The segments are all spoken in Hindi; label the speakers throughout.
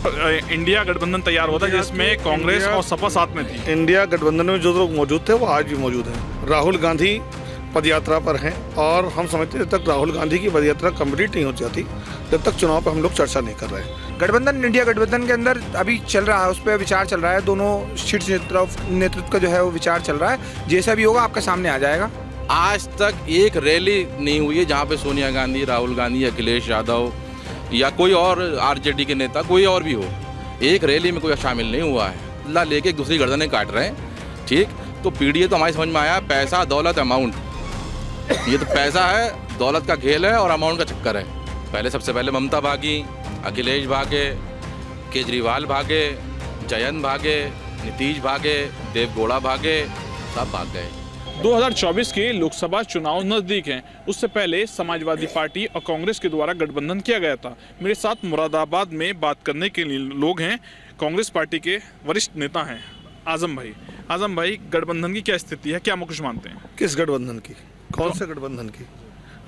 Speaker 1: इंडिया गठबंधन तैयार हुआ था जिसमें कांग्रेस और सपा साथ में थी।
Speaker 2: इंडिया गठबंधन में जो लोग मौजूद थे वो आज भी मौजूद हैं। राहुल गांधी पदयात्रा पर हैं और हम समझते हैं जब तक राहुल गांधी की पदयात्रा कंप्लीट नहीं हो जाती जब तक चुनाव पर हम लोग चर्चा नहीं कर रहे हैं।
Speaker 3: गठबंधन इंडिया गठबंधन के अंदर अभी चल रहा है, उस पर विचार चल रहा है। दोनों शीर्ष नेतृत्व का जो है वो विचार चल रहा है। जैसा भी होगा आपके सामने आ जाएगा।
Speaker 4: आज तक एक रैली नहीं हुई है जहाँ पे सोनिया गांधी, राहुल गांधी, अखिलेश यादव या कोई और आरजेडी के नेता कोई और भी हो, एक रैली में कोई शामिल नहीं हुआ है। ला लेके एक दूसरी गर्दनें काट रहे हैं। ठीक, तो पीडीए तो हमारी समझ में आया, पैसा दौलत अमाउंट, ये तो पैसा है, दौलत का खेल है और अमाउंट का चक्कर है। पहले सबसे पहले ममता भागी, अखिलेश भागे, केजरीवाल भागे, जयंत भागे, नीतीश भागे, देवगौड़ा भागे, सब भाग गए।
Speaker 1: 2024 के लोकसभा चुनाव नजदीक हैं। उससे पहले समाजवादी पार्टी और कांग्रेस के द्वारा गठबंधन किया गया था। मेरे साथ मुरादाबाद में बात करने के लिए लोग हैं। कांग्रेस पार्टी के वरिष्ठ नेता हैं आजम भाई। आजम भाई, गठबंधन की क्या स्थिति है, क्या मुख्य मानते हैं?
Speaker 2: किस गठबंधन की? कौन से गठबंधन की?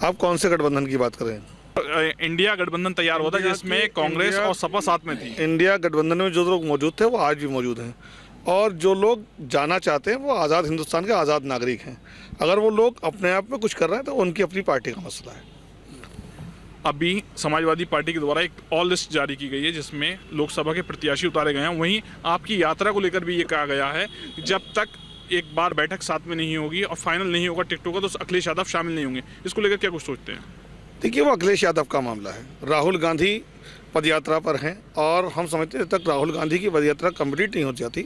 Speaker 2: आप कौन से गठबंधन की बात कर रहे हैं?
Speaker 1: इंडिया गठबंधन तैयार हुआ था जिसमें कांग्रेस और सपा साथ में थी।
Speaker 2: इंडिया गठबंधन में जो लोग मौजूद थे वो आज भी मौजूद हैं और जो लोग जाना चाहते हैं वो आज़ाद हिंदुस्तान के आज़ाद नागरिक हैं। अगर वो लोग अपने आप में कुछ कर रहे हैं तो उनकी अपनी पार्टी का मसला है।
Speaker 1: अभी समाजवादी पार्टी के द्वारा एक ऑल लिस्ट जारी की गई है जिसमें लोकसभा के प्रत्याशी उतारे गए हैं। वहीं आपकी यात्रा को लेकर भी ये कहा गया है कि जब तक एक बार बैठक साथ में नहीं होगी और फाइनल नहीं होगा टिकटों का तो अखिलेश यादव शामिल नहीं होंगे। इसको लेकर क्या कुछ सोचते हैं?
Speaker 2: देखिए, वो अखिलेश यादव का मामला है। राहुल गांधी पदयात्रा पर हैं और हम समझते हैं जब तक राहुल गांधी की पदयात्रा कंप्लीट नहीं हो जाती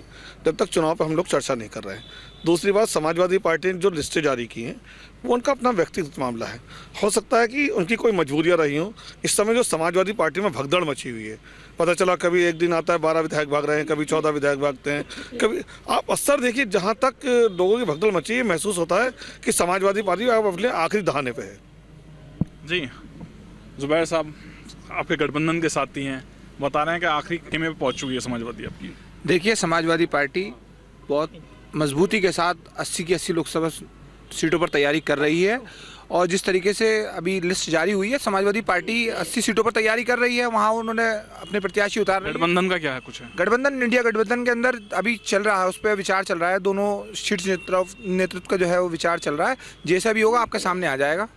Speaker 2: जब तक चुनाव पर हम लोग चर्चा नहीं कर रहे हैं। दूसरी बात, समाजवादी पार्टी ने जो लिस्टें जारी की हैं वो उनका अपना व्यक्तिगत मामला है। हो सकता है कि उनकी कोई मजबूरियां रही हों। इस समय जो समाजवादी पार्टी में भगदड़ मची हुई है, पता चला कभी एक दिन आता है 12 विधायक भाग रहे हैं, कभी 14 विधायक भागते हैं, कभी आप अक्सर देखिए जहाँ तक लोगों की भगदड़ मची है महसूस होता है कि समाजवादी पार्टी अब अपने आखिरी दहाने पर है।
Speaker 1: जी जुबैर साहब, आपके गठबंधन के साथी हैं, बता रहे हैं कि आखिरी खेमे पे पहुंच चुकी है समाजवादी आपकी।
Speaker 3: देखिए, समाजवादी पार्टी बहुत मजबूती के साथ 80 की 80 लोकसभा सीटों पर तैयारी कर रही है और जिस तरीके से अभी लिस्ट जारी हुई है, समाजवादी पार्टी 80 सीटों पर तैयारी कर रही है। वहाँ उन्होंने अपने प्रत्याशी उतार रहे हैं।
Speaker 1: गठबंधन का क्या है कुछ है?
Speaker 3: गठबंधन इंडिया गठबंधन के अंदर अभी चल रहा है, उस पर विचार चल रहा है। दोनों शीर्ष नेतृत्व का जो है वो विचार चल रहा है। जैसा भी होगा आपके सामने आ जाएगा।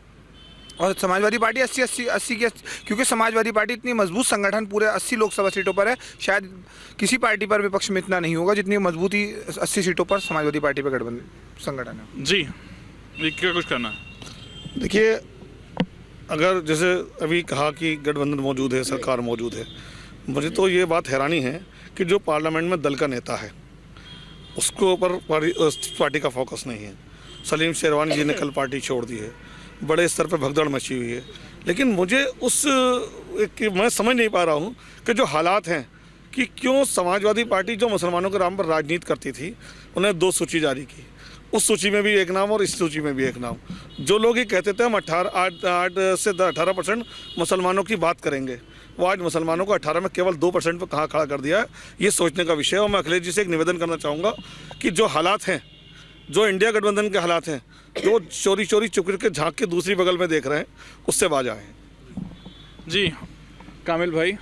Speaker 3: और समाजवादी पार्टी 80 की, क्योंकि समाजवादी पार्टी इतनी मजबूत संगठन पूरे 80 लोकसभा सीटों पर है, शायद किसी पार्टी पर विपक्ष में इतना नहीं होगा जितनी मजबूती 80 सीटों पर समाजवादी पार्टी पर गठबंधन संगठन है।
Speaker 1: जी, ये क्या कुछ करना है?
Speaker 2: देखिए, अगर जैसे अभी कहा कि गठबंधन मौजूद है, सरकार मौजूद है, मुझे तो ये बात हैरानी है कि जो पार्लियामेंट में दल का नेता है उसको ऊपर पार्टी का फोकस नहीं है। सलीम शेरवानी जी ने कल पार्टी छोड़ दी है, बड़े स्तर पर भगदड़ मची हुई है। लेकिन मुझे मैं समझ नहीं पा रहा हूँ कि जो हालात हैं कि क्यों समाजवादी पार्टी जो मुसलमानों के नाम पर राजनीति करती थी उन्हें 2 सूची जारी की, उस सूची में भी एक नाम और इस सूची में भी एक नाम। जो लोग ये कहते थे हम 8 से 18% मुसलमानों की बात करेंगे, वो आज मुसलमानों को 18 में केवल 2% पर कहाँ खड़ा कर दिया है, ये सोचने का विषय है। और मैं अखिलेश जी से एक निवेदन करना चाहूँगा कि जो हालात हैं, जो इंडिया गठबंधन के हालात हैं, जो चोरी चुप के झांक के दूसरी बगल में देख रहे हैं, उससे बाज आए।
Speaker 1: जी कामिल भाई,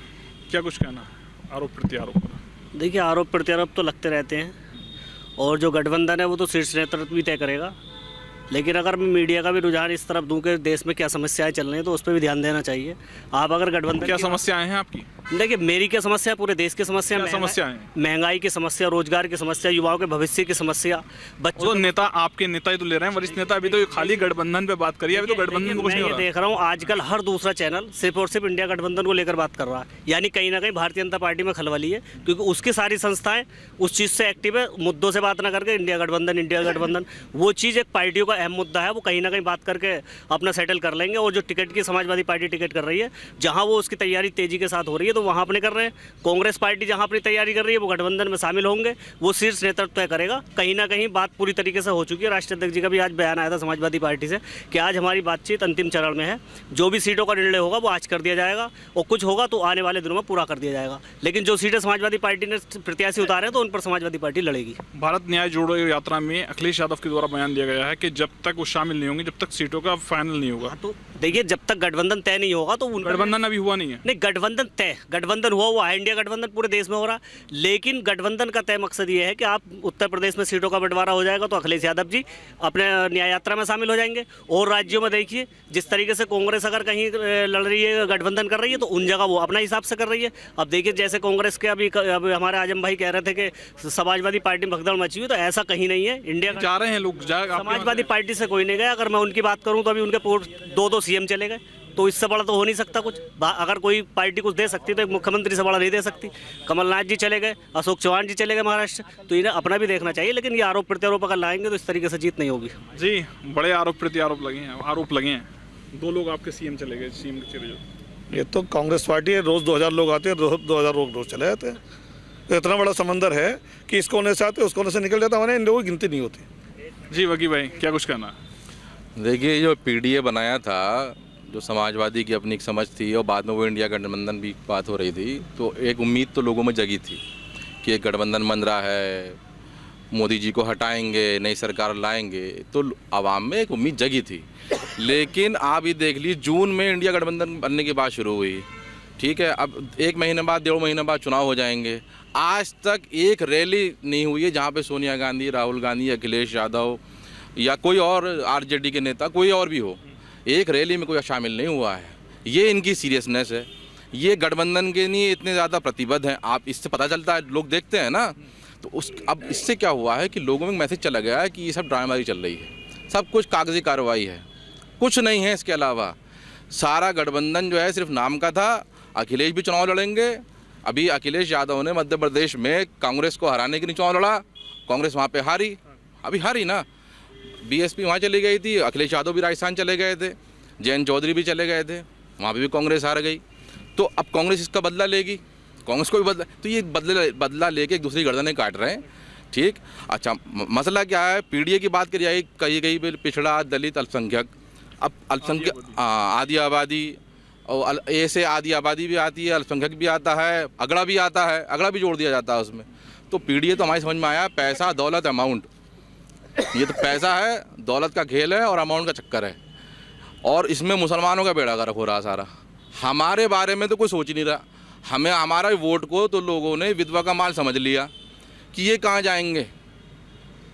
Speaker 1: क्या कुछ कहना है आरोप प्रत्यारोप?
Speaker 5: देखिए, आरोप प्रत्यारोप तो लगते रहते हैं और जो गठबंधन है वो तो शीर्ष नेतृत्व भी तय करेगा। लेकिन अगर मैं मीडिया का भी रुझान इस तरफ दूं कि देश में क्या समस्याएं चल रही हैं तो उस पर भी ध्यान देना चाहिए। आप अगर गठबंधन
Speaker 1: क्या समस्याएं हैं आपकी?
Speaker 5: देखिए, मेरी क्या समस्या, पूरे देश की समस्या, महंगाई की समस्या, रोजगार की समस्या, युवाओं के भविष्य की समस्या, बच्चों।
Speaker 1: तो नेता, आपके नेता ही तो ले रहे हैं, वरिष्ठ नेता। अभी तो खाली गठबंधन पे बात करिए, अभी तो गठबंधन में कुछ नहीं हो रहा।
Speaker 5: देख रहा हूँ आजकल हर दूसरा चैनल सिर्फ और सिर्फ इंडिया गठबंधन को लेकर बात कर रहा है। यानी कहीं ना कहीं भारतीय जनता पार्टी में खलबली है, क्योंकि उसकी सारी संस्थाएं उस चीज़ से एक्टिव है। मुद्दों से बात ना करके इंडिया गठबंधन वो चीज़ एक पार्टियों का अहम मुद्दा है, वो कहीं ना कहीं बात करके अपना सेटल कर लेंगे। और जो टिकट की समाजवादी पार्टी टिकट कर रही है, जहाँ वो उसकी तैयारी तेजी के साथ हो रही है तो वहाँ अपने कर रहे हैं। कांग्रेस पार्टी जहां अपनी तैयारी कर रही है वो गठबंधन में शामिल होंगे, वो शीर्ष नेतृत्व तय करेगा। कहीं ना कहीं बात पूरी तरीके से हो चुकी है। राष्ट्रीय अध्यक्ष जी का भी आज बयान आया था समाजवादी पार्टी से कि आज हमारी बातचीत अंतिम चरण में है, जो भी सीटों का निर्णय होगा वो आज कर दिया जाएगा और कुछ होगा तो आने वाले दिनों में पूरा कर दिया जाएगा। लेकिन जो सीटें समाजवादी पार्टी ने प्रत्याशी उतारे हैं तो उन पर समाजवादी पार्टी लड़ेगी।
Speaker 1: भारत न्याय जोड़ो यात्रा में अखिलेश यादव के द्वारा बयान दिया गया है कि जब तक वो शामिल नहीं होंगे, जब तक सीटों का फाइनल नहीं होगा।
Speaker 5: तो देखिए, जब तक गठबंधन तय नहीं होगा तो
Speaker 1: गठबंधन अभी हुआ नहीं है।
Speaker 5: नहीं, गठबंधन तय गठबंधन हुआ है, इंडिया गठबंधन पूरे देश में हो रहा है, लेकिन गठबंधन का तय मकसद ये है कि आप उत्तर प्रदेश में सीटों का बंटवारा हो जाएगा तो अखिलेश यादव जी अपने न्याय यात्रा में शामिल हो जाएंगे। और राज्यों में देखिए जिस तरीके से कांग्रेस अगर कहीं लड़ रही है, गठबंधन कर रही है, तो उन जगह वो अपना हिसाब से कर रही है। अब देखिए जैसे कांग्रेस के अभी हमारे आजम भाई कह रहे थे कि समाजवादी पार्टी में भगदड़ मची हुई, तो ऐसा कहीं नहीं है। इंडिया
Speaker 1: जा रहे हैं लोग,
Speaker 5: समाजवादी पार्टी से कोई नहीं गया। अगर मैं उनकी बात करूं तो अभी उनके 2 सीएम चले गए, तो इससे बड़ा तो हो नहीं सकता कुछ। अगर कोई पार्टी कुछ दे सकती तो एक मुख्यमंत्री से बड़ा नहीं दे सकती। कमलनाथ जी चले गए, अशोक चौहान जी चले गए महाराष्ट्र, तो इन्हें अपना भी देखना चाहिए। लेकिन ये आरोप प्रत्यारोप अगर लाएंगे तो इस तरीके से जीत नहीं होगी।
Speaker 1: जी, बड़े आरोप प्रत्यारोप लगे हैं। 2 लोग आपके सीएम चले गए, सीएम के चले गए।
Speaker 2: ये तो कांग्रेस पार्टी है, रोज़ 2000 लोग आते हैं, रोज़ 2000 लोग रोज़ चले जाते हैं। तो इतना बड़ा समंदर है कि इस कोने से आते उसको कोने से निकल जाता है, इन लोगों की गिनती नहीं होती।
Speaker 1: जी वकी भाई, क्या कुछ कहना?
Speaker 4: देखिए, जो पीडीए बनाया था, जो समाजवादी की अपनी एक समझ थी, और बाद में वो इंडिया गठबंधन भी बात हो रही थी, तो एक उम्मीद तो लोगों में जगी थी कि एक गठबंधन बन रहा है, मोदी जी को हटाएंगे, नई सरकार लाएंगे, तो आवाम में एक उम्मीद जगी थी। लेकिन आप ये देख लीजिए, जून में इंडिया गठबंधन बनने की बात शुरू हुई, ठीक है, अब 1 महीने बाद 1.5 महीने बाद चुनाव हो जाएंगे। आज तक एक रैली नहीं हुई है जहाँ पे सोनिया गांधी, राहुल गांधी, अखिलेश यादव या कोई और आरजेडी के नेता, कोई और भी हो, एक रैली में कोई शामिल नहीं हुआ है। ये इनकी सीरियसनेस है। ये गठबंधन के लिए इतने ज़्यादा प्रतिबद्ध हैं, आप इससे पता चलता है, लोग देखते हैं ना। तो अब इससे क्या हुआ है कि लोगों में मैसेज चला गया है कि ये सब ड्रामेबाजी चल रही है, सब कुछ कागजी कार्रवाई है, कुछ नहीं है इसके अलावा। सारा गठबंधन जो है सिर्फ नाम का था। अखिलेश भी चुनाव लड़ेंगे। अभी अखिलेश यादव ने मध्य प्रदेश में कांग्रेस को हराने के लिए चुनाव लड़ा, कांग्रेस वहाँ पे हारी, अभी हारी ना। बीएसपी वहाँ चली गई थी, अखिलेश यादव भी राजस्थान चले गए थे, जयंत चौधरी भी चले गए थे, वहाँ पे भी कांग्रेस हार गई। तो अब कांग्रेस इसका बदला लेगी, कांग्रेस को भी बदला, तो ये बदला लेके एक दूसरी गर्दनें काट रहे हैं। ठीक, अच्छा, मसला क्या है? पीडीए की बात करी जाए, कहीं पिछड़ा, दलित, अल्पसंख्यक, अब अल्पसंख्यक, आदि आबादी, और ऐसे आदि आबादी भी आती है, अल्पसंख्यक भी आता है, अगड़ा भी आता है, अगड़ा भी जोड़ दिया जाता है उसमें। तो पीडीए तो हमारी समझ में आया, पैसा, दौलत, अमाउंट, ये तो पैसा है, दौलत का खेल है और अमाउंट का चक्कर है। और इसमें मुसलमानों का बेड़ा गर्क हो रहा सारा। हमारे बारे में तो कोई सोच ही नहीं रहा। हमें, हमारा वोट को तो लोगों ने विधवा का माल समझ लिया कि ये कहाँ जाएंगे।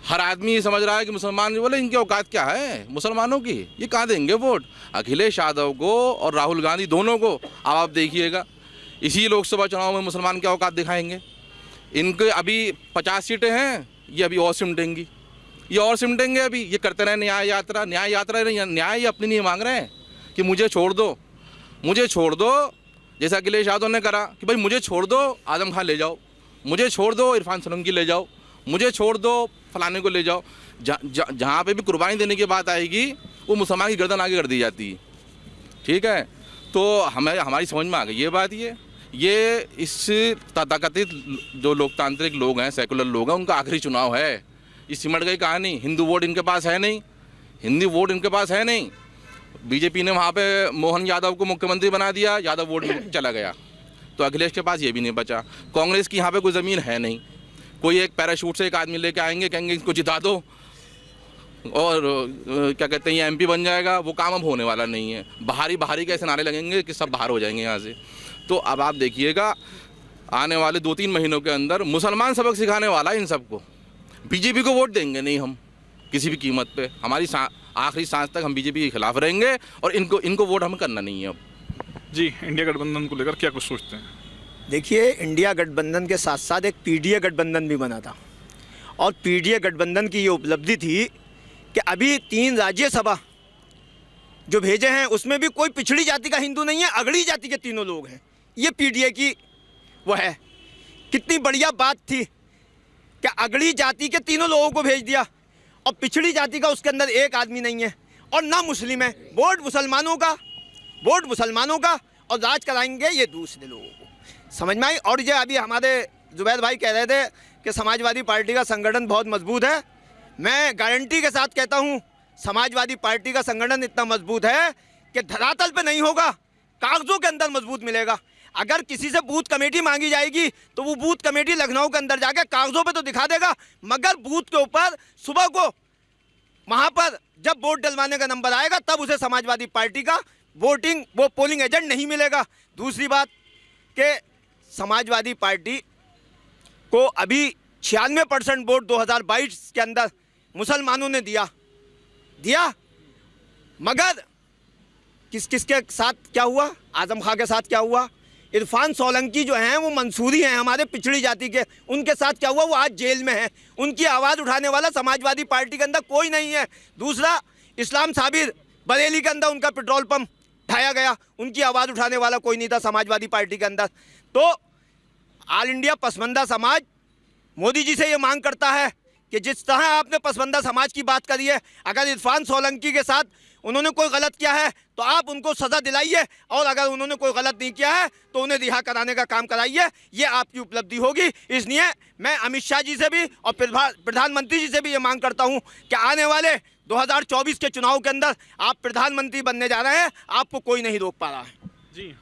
Speaker 4: हर आदमी ये समझ रहा है कि मुसलमान बोले इनकी औकात क्या है, मुसलमानों की, ये कहाँ देंगे वोट। अखिलेश यादव को और राहुल गांधी दोनों को अब आप देखिएगा, इसी लोकसभा चुनाव में मुसलमान क्या औकात दिखाएंगे। इनके अभी 50 सीटें हैं, ये अभी और सिमटेंगी, ये और सिमटेंगे। अभी ये करते रहे न्याय यात्रा, न्याय ये अपनी नहीं मांग रहे हैं कि मुझे छोड़ दो, मुझे छोड़ दो, जैसा अखिलेश यादव ने करा कि भाई मुझे छोड़ दो, आजम खान ले जाओ, मुझे छोड़ दो, इरफान सोलंकी ले जाओ, मुझे छोड़ दो, फलाने को ले जाओ। जहाँ पे भी कुर्बानी देने की बात आएगी, वो मुसलमान की गर्दन आगे कर दी जाती है। ठीक है, तो हमारी समझ में आ गई ये बात। ये इस तथाकथित जो लोकतांत्रिक लोग हैं, सेकुलर लोग हैं, उनका आखिरी चुनाव है। ये सिमट गई कहानी। हिंदू वोट इनके पास है नहीं, हिंदी वोट इनके पास है नहीं। बीजेपी ने वहाँ पे मोहन यादव को मुख्यमंत्री बना दिया, यादव वोट चला गया, तो अखिलेश के पास ये भी नहीं बचा। कांग्रेस की यहाँ पे कोई ज़मीन है नहीं। कोई एक पैराशूट से एक आदमी लेके आएंगे, कहेंगे इसको जिता दो और क्या कहते हैं ये एमपी बन जाएगा, वो काम अब होने वाला नहीं है। बाहरी के ऐसे नारे लगेंगे कि सब बाहर हो जाएंगे यहाँ से। तो अब आप देखिएगा, आने वाले 2-3 महीनों के अंदर मुसलमान सबक सिखाने वाला है इन सबको। बीजेपी को वोट देंगे नहीं हम किसी भी कीमत पे। हमारी आखिरी सांस तक हम बीजेपी के खिलाफ रहेंगे और इनको वोट हमें करना नहीं है अब।
Speaker 1: जी, इंडिया गठबंधन को लेकर क्या कुछ सोचते हैं?
Speaker 6: देखिए, इंडिया गठबंधन के साथ साथ एक पीडीए गठबंधन भी बना था, और पीडीए गठबंधन की ये उपलब्धि थी कि अभी 3 राज्यसभा जो भेजे हैं उसमें भी कोई पिछड़ी जाति का हिंदू नहीं है, अगड़ी जाति के तीनों लोग हैं। ये पीडीए की वो है। कितनी बढ़िया बात थी कि अगड़ी जाति के तीनों लोगों को भेज दिया, और पिछड़ी जाति का उसके अंदर एक आदमी नहीं है और ना मुस्लिम है। वोट मुसलमानों का, और राज कराएंगे ये दूसरे लोगों को। समझ में आई? और ये अभी हमारे जुबैर भाई कह रहे थे कि समाजवादी पार्टी का संगठन बहुत मजबूत है। मैं गारंटी के साथ कहता हूँ, समाजवादी पार्टी का संगठन इतना मजबूत है कि धरातल पे नहीं होगा, कागजों के अंदर मजबूत मिलेगा। अगर किसी से बूथ कमेटी मांगी जाएगी तो वो बूथ कमेटी लखनऊ के अंदर जाके कागजों पे तो दिखा देगा, मगर बूथ के ऊपर सुबह को वहाँ पर जब वोट डलवाने का नंबर आएगा तब उसे समाजवादी पार्टी का पोलिंग एजेंट नहीं मिलेगा। दूसरी बात, कि समाजवादी पार्टी को अभी 96% वोट 2022 के अंदर मुसलमानों ने दिया, मगर किसके साथ क्या हुआ? आजम खां के साथ क्या हुआ? इरफान सोलंकी जो हैं वो मंसूरी हैं, हमारे पिछड़ी जाति के, उनके साथ क्या हुआ? वो आज जेल में हैं। उनकी आवाज़ उठाने वाला समाजवादी पार्टी के अंदर कोई नहीं है। दूसरा, इस्लाम साबिर बरेली के अंदर उनका पेट्रोल पंप ढाया गया, उनकी आवाज़ उठाने वाला कोई नहीं था समाजवादी पार्टी के अंदर। तो ऑल इंडिया पसमानदा समाज मोदी जी से ये मांग करता है कि जिस तरह आपने पसमानदा समाज की बात करी है, अगर इरफान सोलंकी के साथ उन्होंने कोई गलत किया है तो आप उनको सज़ा दिलाइए, और अगर उन्होंने कोई गलत नहीं किया है तो उन्हें रिहा कराने का काम कराइए। ये आपकी उपलब्धि होगी। इसलिए मैं अमित शाह जी से भी और प्रधानमंत्री जी से भी ये मांग करता हूँ कि आने वाले 2024 के चुनाव के अंदर आप प्रधानमंत्री बनने जा रहे हैं, आपको कोई नहीं रोक पा रहा है।
Speaker 1: जी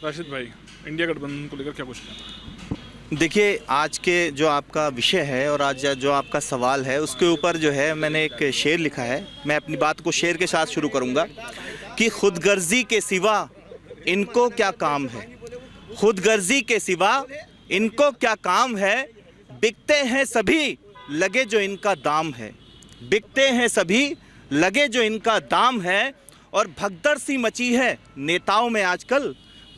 Speaker 1: राशिद भाई, इंडिया गठबंधन को लेकर क्या कुछ कहना है?
Speaker 7: देखिए, आज के जो आपका विषय है और आज जो आपका सवाल है उसके ऊपर जो है मैंने एक शेर लिखा है। मैं अपनी बात को शेर के साथ शुरू करूंगा कि खुदगर्जी के सिवा इनको क्या काम है, खुदगर्जी के सिवा इनको क्या काम है, बिकते हैं सभी लगे जो इनका दाम है, बिकते हैं सभी लगे जो इनका दाम है। और भगदड़ सी मची है नेताओं में आजकल,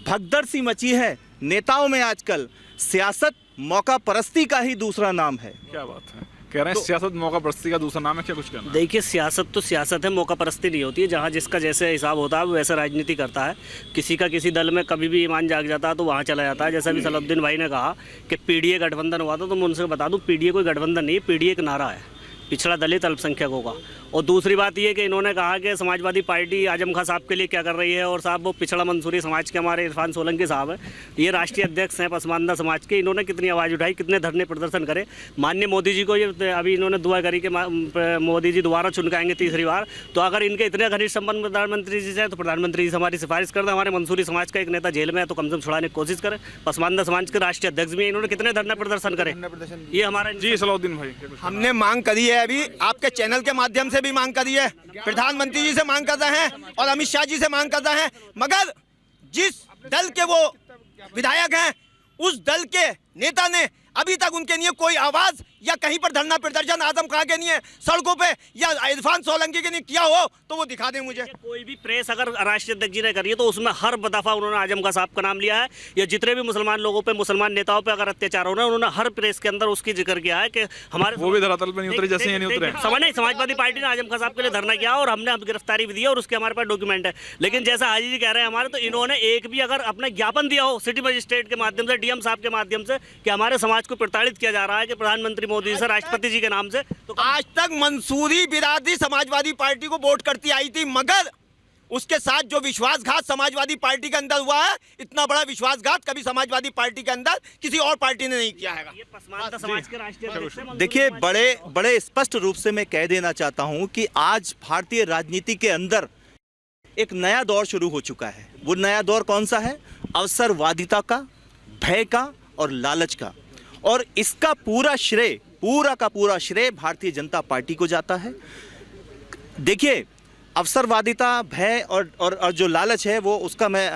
Speaker 7: भगदड़ सी मची है नेताओं में आजकल, सियासत मौका परस्ती का ही दूसरा नाम है।
Speaker 1: क्या बात है, कह रहे हैं सियासत मौका परस्ती का दूसरा नाम है, क्या कुछ कहना है?
Speaker 5: देखिए, सियासत तो सियासत है, मौका परस्ती नहीं होती है। जहाँ जिसका जैसे हिसाब होता है वो वैसे राजनीति करता है। किसी का किसी दल में कभी भी ईमान जाग जाता है तो वहाँ चला जाता है। जैसा भी सलाउद्दीन भाई ने कहा कि पीडीए गठबंधन हुआ था, तो मैं उनसे बता दूँ पीडीए कोई गठबंधन नहीं है, पीडीए एक नारा है पिछड़ा दलित अल्पसंख्यकों का। और दूसरी बात ये कि इन्होंने कहा कि समाजवादी पार्टी आजम खां साहब के लिए क्या कर रही है, और साहब वो पिछड़ा मंसूरी समाज के हमारे इरफान सोलंकी साहब हैं, ये राष्ट्रीय अध्यक्ष हैं पसमानदा समाज के। इन्होंने कितनी आवाज़ उठाई, कितने धरने प्रदर्शन करे। माननीय मोदी जी को ये अभी इन्होंने दुआ करी कि मोदी जी दोबारा चुनकाएंगे तीसरी बार। तो अगर इनके इतने घनिष्ठ संबंध प्रधानमंत्री जी से हैं तो प्रधानमंत्री जी से हमारी सिफारिश कर दें, हमारे मंसूरी समाज का एक नेता जेल में है तो कम से कम छुड़ाने की कोशिश करें। पसमानदा समाज के राष्ट्रीय अध्यक्ष भी हैं, इन्होंने कितने धरने प्रदर्शन करे, ये हमारा।
Speaker 1: जी सलाउद्दीन भाई, क्या कुछ?
Speaker 6: हमने मांग करी है, अभी आपके चैनल के माध्यम से भी मांग करी है, प्रधानमंत्री जी से मांग कर रहे हैं और अमित शाह जी से मांग कर रहे हैं, मगर जिस दल के वो विधायक हैं उस दल के नेता ने अभी तक उनके लिए कोई आवाज या कहीं पर धरना प्रदर्शन आजम खां के लिए सड़कों पे या इरफान सोलंकी के लिए किया हो तो वो दिखा दें मुझे।
Speaker 5: कोई भी प्रेस अगर राष्ट्रीय अध्यक्ष जी ने करी है तो उसमें हर दफा उन्होंने आजम खां साहब का नाम लिया है, या जितने भी मुसलमान लोगों पे, मुसलमान नेताओं पे अगर अत्याचार हो रहा है उन्होंने हर प्रेस के अंदर उसकी जिक्र किया है कि हमारे
Speaker 1: वो भी धरातल पे नहीं उतरे जैसे ये नहीं उतरे।
Speaker 5: समझ नहीं, समाजवादी पार्टी ने आजम खां साहब के लिए धरना किया और हमने गिरफ्तारी भी दी और उसके हमारे पास डॉक्यूमेंट है। लेकिन जैसा हाजी जी कह रहे हैं हमारे, तो इन्होंने एक भी अगर अपना ज्ञापन दिया हो सिटी मजिस्ट्रेट के माध्यम से, डीएम साहब के माध्यम से, कि हमारे समाज को प्रताड़ित किया जा रहा है कि प्रधानमंत्री मोदी से, राष्ट्रपति जी के नाम से, तो
Speaker 6: आज तक मंसूरी बिरादरी समाजवादी पार्टी को वोट करती आई थी, मगर उसके साथ जो विश्वासघात समाजवादी पार्टी के अंदर हुआ है, इतना बड़ा विश्वासघात कभी समाजवादी पार्टी के अंदर किसी और पार्टी ने नहीं किया है।
Speaker 5: ये पसमानदा समाज के राष्ट्रीय अध्यक्ष हैं।
Speaker 7: देखिए, बड़े स्पष्ट रूप से मैं कह देना चाहता हूं कि आज भारतीय राजनीति के अंदर एक नया दौर शुरू हो चुका है। वो नया दौर कौन सा है? अवसरवादिता का, भय का और लालच का। और इसका पूरा श्रेय भारतीय जनता पार्टी को जाता है। देखिए, अवसरवादिता, भय और जो लालच है वो उसका मैं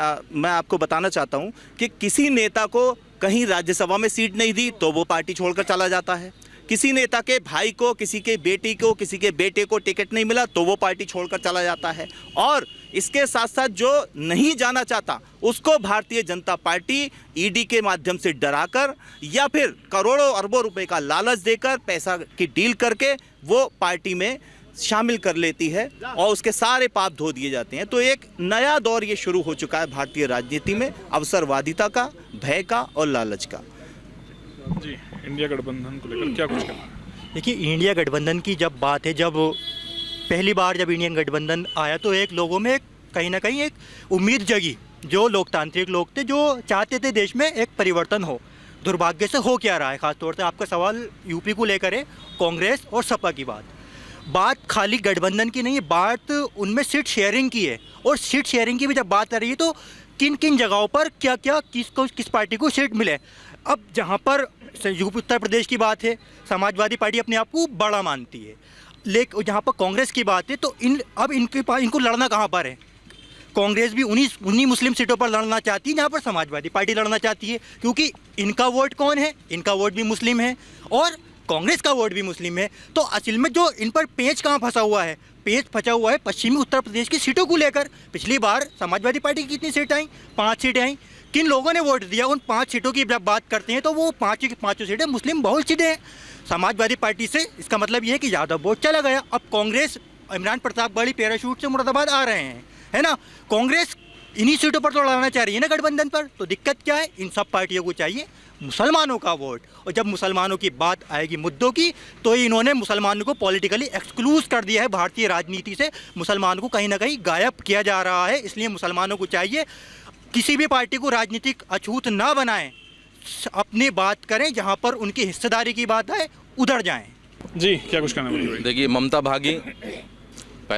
Speaker 7: आपको बताना चाहता हूं कि किसी नेता को कहीं राज्यसभा में सीट नहीं दी तो वो पार्टी छोड़कर चला जाता है। किसी नेता के भाई को, किसी के बेटी को, किसी के बेटे को टिकट नहीं मिला तो वो पार्टी छोड़कर चला जाता है। और इसके साथ साथ जो नहीं जाना चाहता उसको भारतीय जनता पार्टी ईडी के माध्यम से डराकर या फिर करोड़ों अरबों रुपए का लालच देकर, पैसा की डील करके वो पार्टी में शामिल कर लेती है और उसके सारे पाप धो दिए जाते हैं। तो एक नया दौर ये शुरू हो चुका है भारतीय राजनीति में, अवसरवादिता का, भय का और लालच का।
Speaker 1: जी, इंडिया गठबंधन को लेकर क्या कुछ कहना है?
Speaker 8: देखिए, इंडिया गठबंधन की जब बात है, जब पहली बार जब इंडियन गठबंधन आया तो एक लोगों में कहीं ना कहीं एक उम्मीद जगी, जो लोकतांत्रिक लोग थे, जो चाहते थे देश में एक परिवर्तन हो। दुर्भाग्य से हो क्या रहा है, खासतौर से आपका सवाल यूपी को लेकर है, कांग्रेस और सपा की बात खाली गठबंधन की नहीं है, बात उनमें सीट शेयरिंग की है। और सीट शेयरिंग की भी जब बात आ रही है तो किन किन जगहों पर क्या क्या किस पार्टी को सीट मिले। अब जहाँ पर यूपी उत्तर प्रदेश की बात है, समाजवादी पार्टी अपने आप को बड़ा मानती है, लेकिन जहाँ पर कांग्रेस की बात है तो इनको लड़ना कहाँ पर है? कांग्रेस भी उन्हीं मुस्लिम सीटों पर लड़ना चाहती है जहाँ पर समाजवादी पार्टी लड़ना चाहती है, क्योंकि इनका वोट कौन है, इनका वोट भी मुस्लिम है और कांग्रेस का वोट भी मुस्लिम है। तो असल में जो इन पर पेंच कहाँ फंसा हुआ है, पेंच फंसा हुआ है पश्चिमी उत्तर प्रदेश की सीटों को लेकर। पिछली बार समाजवादी पार्टी की कितनी सीटें आई, 5 सीटें आई। किन लोगों ने वोट दिया, उन 5 सीटों की जब बात करते हैं तो वो 5 की 5 सीटें मुस्लिम बहुल सीटें हैं समाजवादी पार्टी से। इसका मतलब ये है कि यादव वोट चला गया। अब कांग्रेस, इमरान प्रताप बड़ी पैराशूट से मुरादाबाद आ रहे हैं, है ना। कांग्रेस इन्हीं सीटों पर तो लड़ना चाह रही है ना गठबंधन पर। तो दिक्कत क्या है, इन सब पार्टियों को चाहिए मुसलमानों का वोट। और जब मुसलमानों की बात आएगी मुद्दों की, तो इन्होंने मुसलमानों को पॉलिटिकली एक्सक्लूज कर दिया है भारतीय राजनीति से। मुसलमानों को कहीं ना कहीं गायब किया जा रहा है। इसलिए मुसलमानों को चाहिए किसी भी पार्टी को राजनीतिक अछूत ना बनाएं, अपनी बात करें, जहां पर उनकी हिस्सेदारी की बात है उधर जाएं।
Speaker 1: जी, क्या कुछ कहना है?
Speaker 4: देखिए, ममता भागी,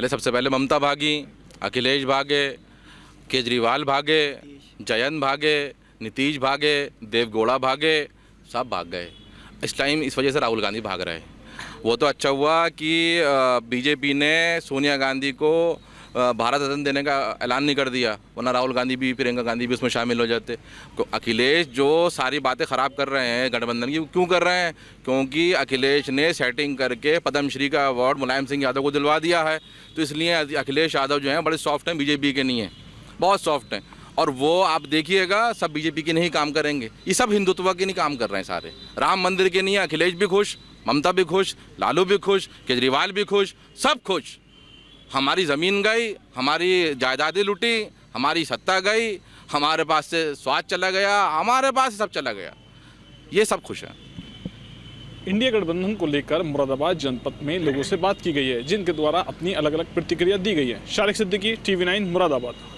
Speaker 4: सबसे पहले ममता भागी, अखिलेश भागे, केजरीवाल भागे, जयंत भागे, नीतीश भागे, देवगौड़ा भागे, सब भाग गए। इस टाइम इस वजह से राहुल गांधी भाग रहे हैं। वो तो अच्छा हुआ कि बीजेपी ने सोनिया गांधी को भारत रत्न देने का ऐलान नहीं कर दिया, वरना राहुल गांधी भी, प्रियंका गांधी भी उसमें शामिल हो जाते। तो अखिलेश जो सारी बातें ख़राब कर रहे हैं गठबंधन की, क्यों कर रहे हैं? क्योंकि अखिलेश ने सेटिंग करके पद्मश्री का अवार्ड मुलायम सिंह यादव को दिलवा दिया है। तो इसलिए अखिलेश यादव जो हैं बड़े सॉफ्ट हैं, बीजेपी के नहीं हैं, बहुत सॉफ्ट हैं। और वो आप देखिएगा सब बीजेपी के नहीं काम करेंगे, ये सब हिंदुत्व के नहीं काम कर रहे हैं सारे, राम मंदिर के नहीं है। अखिलेश भी खुश, ममता भी खुश, लालू भी खुश, केजरीवाल भी खुश, सब खुश। हमारी ज़मीन गई, हमारी जायदादें लुटी, हमारी सत्ता गई, हमारे पास से स्वाद चला गया, हमारे पास से सब चला गया, ये सब खुश हैं।
Speaker 1: इंडिया गठबंधन को लेकर मुरादाबाद जनपद में लोगों से बात की गई है, जिनके द्वारा अपनी अलग अलग प्रतिक्रिया दी गई है। शारिक सिद्दीकी, TV9 मुरादाबाद।